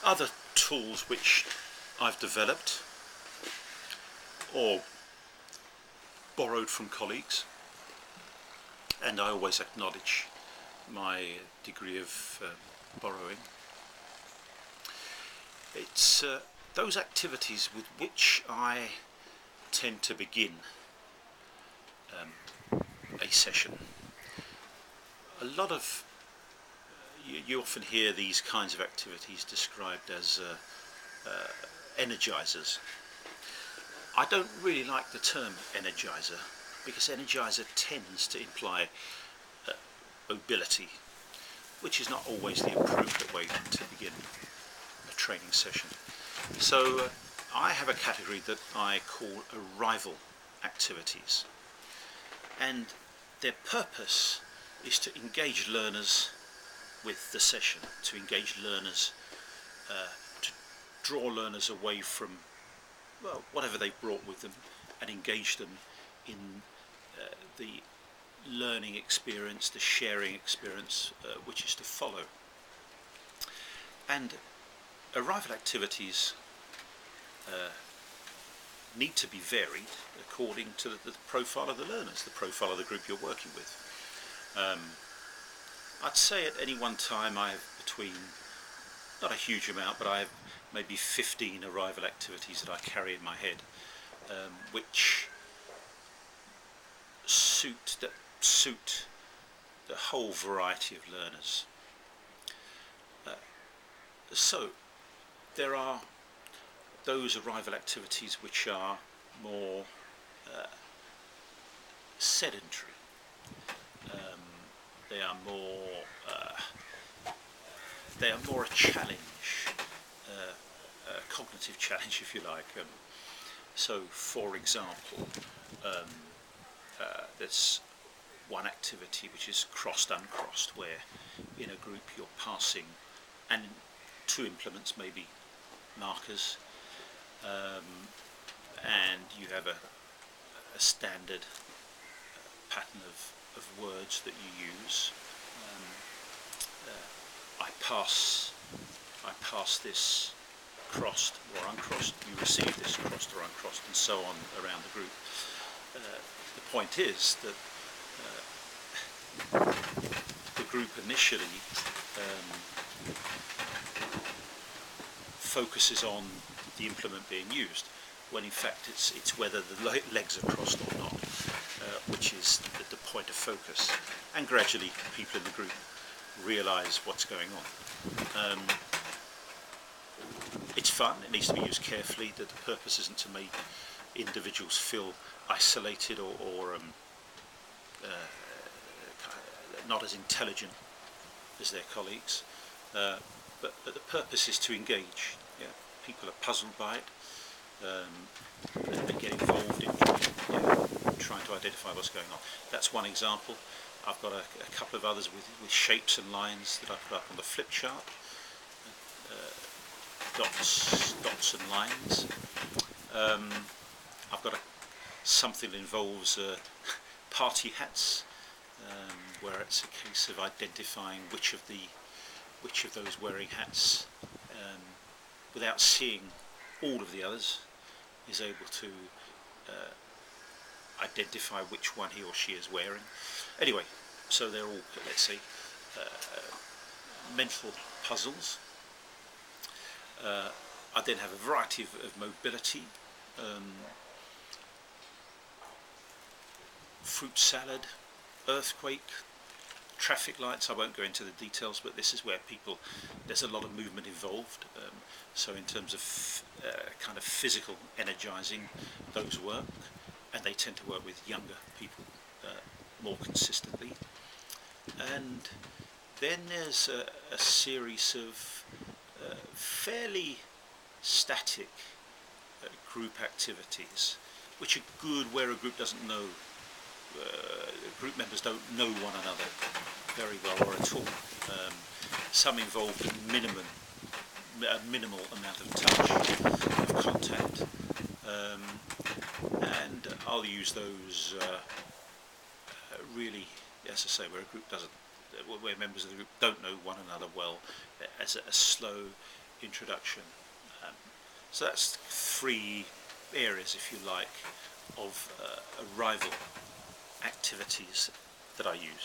Other tools which I've developed or borrowed from colleagues, and I always acknowledge my degree of borrowing. It's those activities with which I tend to begin a session. A lot of you often hear these kinds of activities described as energizers. I don't really like the term energizer, because energizer tends to imply mobility, which is not always the appropriate way to begin a training session. So I have a category that I call arrival activities, and their purpose is to engage learners with the session, to engage learners, to draw learners away from whatever they've brought with them, and engage them in the learning experience, the sharing experience which is to follow. And arrival activities need to be varied according to the profile of the learners, the profile of the group you're working with. I'd say at any one time I have between, not a huge amount, but I have maybe 15 arrival activities that I carry in my head, which suit the whole variety of learners. So there are those arrival activities which are more sedentary. They are more a challenge, a cognitive challenge, if you like. So, for example, there's one activity which is crossed uncrossed, where in a group you're passing, and two implements, maybe markers, and you have a standard pattern of words that you use. I pass this crossed or uncrossed, you receive this crossed or uncrossed, and so on around the group. The point is that the group initially focuses on the implement being used, when in fact it's whether the legs are crossed or not, which is the point of focus. And gradually people in the group realise what's going on. It's fun, it needs to be used carefully. That the purpose isn't to make individuals feel isolated or not as intelligent as their colleagues, but the purpose is to engage. Yeah, people are puzzled by it, they get involved in trying to identify what's going on. That's one example. I've got a couple of others with shapes and lines that I put up on the flip chart. Dots and lines. I've got something that involves party hats, where it's a case of identifying which of those wearing hats, without seeing all of the others, is able to identify which one he or she is wearing. Anyway, so they're all, let's say, mental puzzles. I then have a variety of mobility, fruit salad, earthquake, traffic lights. I won't go into the details, but this is where there's a lot of movement involved. So in terms of kind of physical energizing, those work, and they tend to work with younger people more consistently. And then there's a series of fairly static group activities, which are good where a group doesn't know, group members don't know one another very well or at all. Some involve a minimal amount of touch, of contact, and I'll use those really, as I say, where members of the group don't know one another well, as a slow, introduction. So that's 3 areas, if you like, of arrival activities that I use.